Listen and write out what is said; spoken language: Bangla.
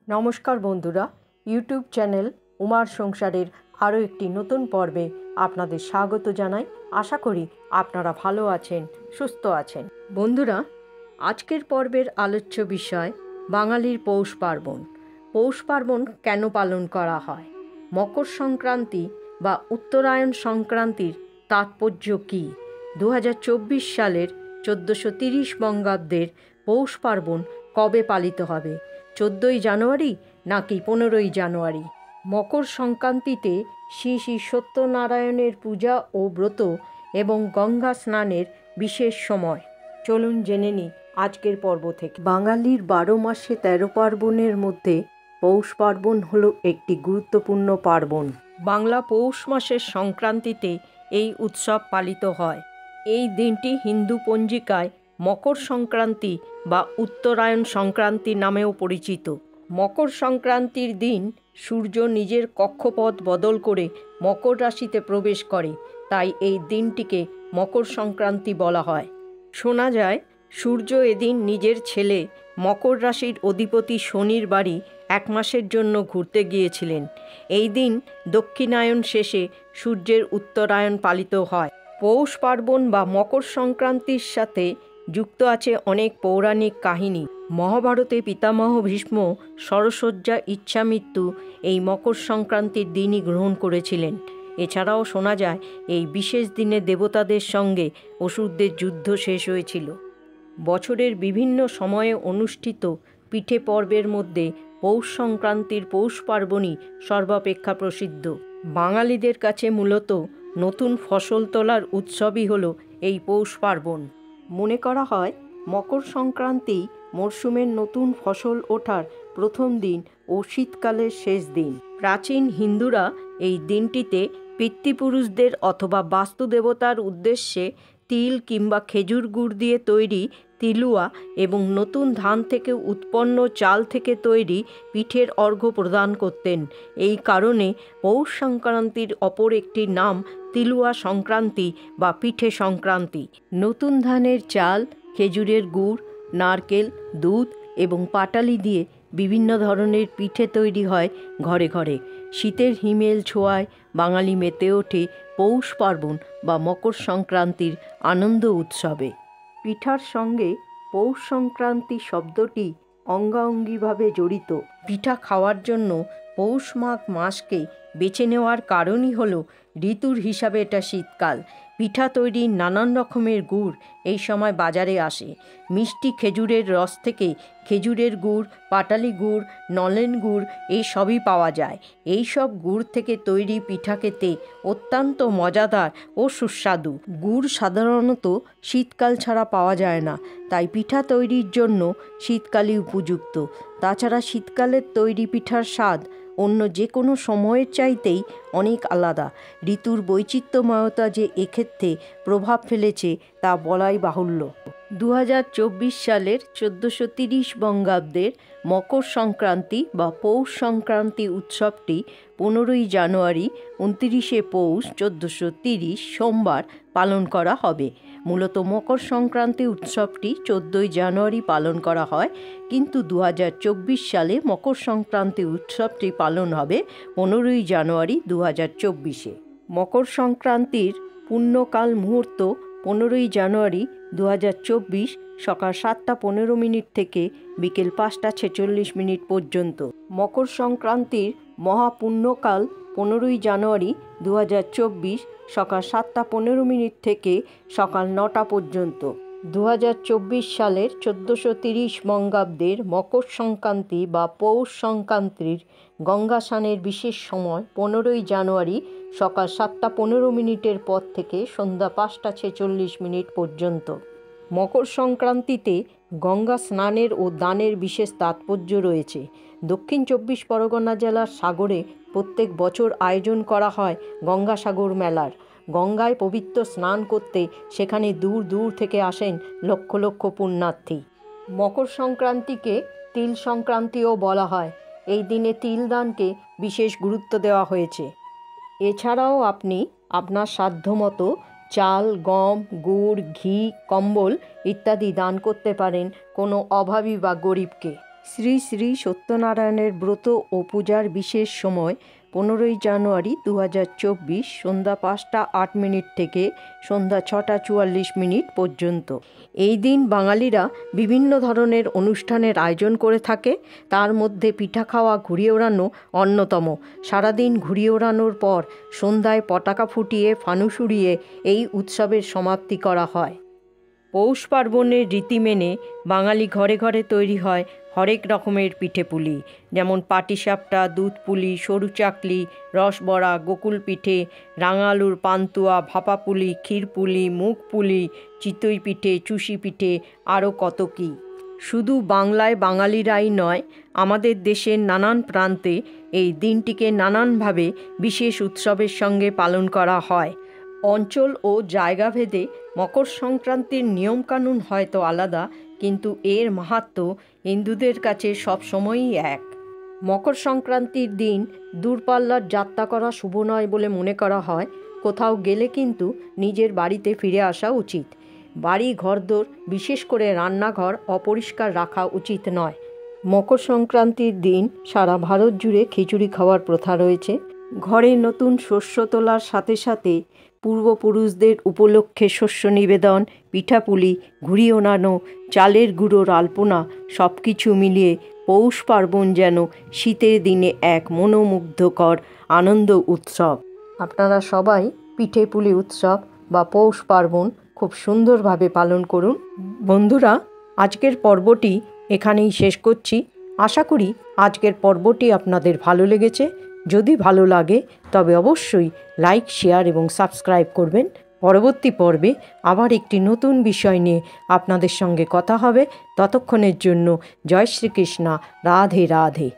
নমস্কার বন্ধুরা, ইউটিউব চ্যানেল উমার সংসারের আরও একটি নতুন পর্বে আপনাদের স্বাগত জানাই। আশা করি আপনারা ভালো আছেন, সুস্থ আছেন। বন্ধুরা, আজকের পর্বের আলোচ্য বিষয় বাঙালির পৌষ পার্বণ। পৌষ পার্বণ কেন পালন করা হয়? মকর সংক্রান্তি বা উত্তরায়ণ সংক্রান্তির তাৎপর্য কী? 2024 সালের 1430 বঙ্গাব্দের পৌষ পার্বণ কবে পালিত হবে? 14ই জানুয়ারি নাকি 15ই জানুয়ারি? মকর সংক্রান্তিতে শ্রী শ্রী সত্যনারায়ণের পূজা ও ব্রত এবং গঙ্গা স্নানের বিশেষ সময়। চলুন জেনে নিই আজকের পর্ব থেকে। বাঙালির 12 মাসে 13 পার্বণের মধ্যে পৌষ পার্বণ হলো একটি গুরুত্বপূর্ণ পার্বণ। বাংলা পৌষ মাসের সংক্রান্তিতে এই উৎসব পালিত হয়। এই দিনটি হিন্দু পঞ্জিকায় মকর সংক্রান্তি বা উত্তরায়ণ সংক্রান্তি নামেও পরিচিত। মকর সংক্রান্তির দিন সূর্য নিজের কক্ষপথ বদল করে মকর রাশিতে প্রবেশ করে, তাই এই দিনটিকে মকর সংক্রান্তি বলা হয়। শোনা যায় সূর্য এদিন নিজের ছেলে মকর রাশির অধিপতি শনির বাড়ি 1 মাসের জন্য ঘুরতে গিয়েছিলেন। এই দিন দক্ষিণায়ন শেষে সূর্যের উত্তরায়ণ পালিত হয়। পৌষ পার্বণ বা মকর সংক্রান্তির সাথে যুক্ত আছে অনেক পৌরাণিক কাহিনী। মহাভারতে পিতামহ ভীষ্ম শরশয্যা ইচ্ছামৃত্যু এই মকর সংক্রান্তির দিনই গ্রহণ করেছিলেন। এছাড়াও শোনা যায় এই বিশেষ দিনে দেবতাদের সঙ্গে অসুরদের যুদ্ধ শেষ হয়েছিল। বছরের বিভিন্ন সময়ে অনুষ্ঠিত পিঠে পর্বের মধ্যে পৌষ সংক্রান্তির পৌষ পার্বণই সর্বাপেক্ষা প্রসিদ্ধ। বাঙালিদের কাছে মূলত নতুন ফসল তোলার উৎসবই হলো এই পৌষ পার্বণ। মনে করা হয় মকর সংক্রান্তি মরশুমের নতুন ফসল ওঠার প্রথম দিন ও শীতকালের শেষ দিন। প্রাচীন হিন্দুরা এই দিনটিতে পিতৃপুরুষদের অথবা বাস্তুদেবতার উদ্দেশ্যে তিল কিংবা খেজুর গুড় দিয়ে তৈরি তিলুয়া এবং নতুন ধান থেকে উৎপন্ন চাল থেকে তৈরি পিঠের অর্ঘ্য প্রদান করতেন। এই কারণে পৌষ সংক্রান্তির অপর একটি নাম তিলুয়া সংক্রান্তি বা পিঠে সংক্রান্তি। নতুন ধানের চাল, খেজুরের গুড়, নারকেল, দুধ এবং পাটালি দিয়ে বিভিন্ন ধরনের পিঠে তৈরি হয় ঘরে ঘরে। শীতের হিমেল ছোঁয়ায় বাঙালি মেতে ওঠে পৌষ পার্বণ বা মকর সংক্রান্তির আনন্দ উৎসবে। পিঠার সঙ্গে পৌষ সংক্রান্তি শব্দটি অঙ্গাঙ্গিভাবে জড়িত। পিঠা খাওয়ার জন্য পৌষ মাঘ মাসকে বেছে নেওয়ার কারণই হলো ঋতুর হিসাবে এটা শীতকাল। পিঠা তৈরির নানান রকমের গুড় এই সময় বাজারে আসে। মিষ্টি খেজুরের রস থেকে খেজুরের গুড়, পাটালি গুড়, নলেন গুড় এই সবই পাওয়া যায়। এই সব গুড় থেকে তৈরি পিঠা খেতে অত্যন্ত মজাদার ও সুস্বাদু। গুড় সাধারণত শীতকাল ছাড়া পাওয়া যায় না, তাই পিঠা তৈরির জন্য শীতকালই উপযুক্ত। তাছাড়া শীতকালের তৈরি পিঠার স্বাদ অন্য যে কোনো সময়ের চাইতেই অনেক আলাদা। ঋতুর বৈচিত্র্যময়তা যে এক্ষেত্রে প্রভাব ফেলেছে তা বলাই বাহুল্য। 2024 সালের 1430 বঙ্গাব্দের মকর সংক্রান্তি বা পৌষ সংক্রান্তি উৎসবটি 15ই জানুয়ারি 29শে পৌষ 1430 সোমবার পালন করা হবে। মূলত মকর সংক্রান্তি উৎসবটি 14ই জানুয়ারি পালন করা হয়, কিন্তু 2024 সালে মকর সংক্রান্তি উৎসবটি পালন হবে 15ই জানুয়ারি 2024-এ। মকর সংক্রান্তির পুণ্যকাল মুহূর্ত 15ই জানুয়ারি 2024 সকাল 7:15 থেকে বিকেল 5:46 পর্যন্ত। মকর সংক্রান্তির মহাপুণ্যকাল 15ই জানুয়ারি 2024 সকাল 7:15 থেকে সকাল 9টা পর্যন্ত। 2024 সালের 1430 বঙ্গাব্দের মকর সংক্রান্তি বা পৌষ সংক্রান্তির গঙ্গা স্নানের বিশেষ সময় 15ই জানুয়ারি সকাল 7:15 পর থেকে সন্ধ্যা 5:46 পর্যন্ত। মকর সংক্রান্তিতে গঙ্গা স্নানের ও দানের বিশেষ তাৎপর্য রয়েছে। দক্ষিণ 24 পরগনা জেলার সাগরে প্রত্যেক বছর আয়োজন করা হয় গঙ্গাসাগর মেলার। গঙ্গায় পবিত্র স্নান করতে সেখানে দূর দূর থেকে আসেন লক্ষ লক্ষ পুণ্যার্থী। মকর সংক্রান্তিকে তিল সংক্রান্তিও বলা হয়। এই দিনে তিল দানকে বিশেষ গুরুত্ব দেওয়া হয়েছে। এছাড়াও আপনি আপনার সাধ্যমতো চাল, গম, গুড়, ঘি, কম্বল ইত্যাদি দান করতে পারেন কোনো অভাবী বা গরিবকে। শ্রী শ্রী সত্যনারায়ণের ব্রত ও পূজার বিশেষ সময় 15ই জানুয়ারি 2024 সন্ধ্যা 5টা 8 মিনিট থেকে সন্ধ্যা 6টা 44 মিনিট পর্যন্ত। এই দিন বাঙালিরা বিভিন্ন ধরনের অনুষ্ঠানের আয়োজন করে থাকে। তার মধ্যে পিঠা খাওয়া, ঘুড়ি ওড়ানো অন্যতম। সারাদিন ঘুড়ি ওড়ানোর পর সন্ধ্যায় পতাকা ফুটিয়ে ফানুস উড়িয়ে এই উৎসবের সমাপ্তি করা হয়। পৌষ পার্বণের রীতি মেনে বাঙালি ঘরে ঘরে তৈরি হয় হরেক রকমের পিঠেপুলি, যেমন পাটিসাপটা, দুধ পুলি, সরু চাকলি, রসবড়া, গোকুল পিঠে, রাঙা আলুর পান্তুয়া, ভাপা পুলি, ক্ষীর পুলি, মুগ পুলি, চিতই পিঠে, চুষি পিঠে, আরও কত কী। শুধু বাংলায় বাঙালিরাই নয়, আমাদের দেশের নানান প্রান্তে এই দিনটিকে নানানভাবে বিশেষ উৎসবের সঙ্গে পালন করা হয়। অঞ্চল ও জায়গাভেদে মকর সংক্রান্তির নিয়মকানুন হয়তো আলাদা, কিন্তু এর মাহাত্ম্য হিন্দুদের কাছে সবসময়ই এক। মকর সংক্রান্তির দিন দূরপাল্লার যাত্রা করা শুভ নয় বলে মনে করা হয়। কোথাও গেলে কিন্তু নিজের বাড়িতে ফিরে আসা উচিত। বাড়ি ঘরদোর, বিশেষ করে রান্নাঘর অপরিষ্কার রাখা উচিত নয়। মকর সংক্রান্তির দিন সারা ভারত জুড়ে খিচুড়ি খাওয়ার প্রথা রয়েছে। ঘরে নতুন শস্য তোলার সাথে সাথে পূর্বপুরুষদের উপলক্ষে শস্য নিবেদন, পিঠাপুলি, ঘুড়ি ওড়ানো, চালের গুঁড়োর আলপনা সব কিছু মিলিয়ে পৌষ পার্বণ যেন শীতের দিনে এক মনোমুগ্ধকর আনন্দ উৎসব। আপনারা সবাই পিঠেপুলি উৎসব বা পৌষ পার্বণ খুব সুন্দরভাবে পালন করুন। বন্ধুরা, আজকের পর্বটি এখানেই শেষ করছি। আশা করি আজকের পর্বটি আপনাদের ভালো লেগেছে। যদি ভালো লাগে তবে অবশ্যই লাইক, শেয়ার এবং সাবস্ক্রাইব করবেন। পরবর্তী পর্বে আবার একটি নতুন বিষয় নিয়ে আপনাদের সঙ্গে কথা হবে। ততক্ষণের জন্য জয় শ্রীকৃষ্ণ, রাধে রাধে।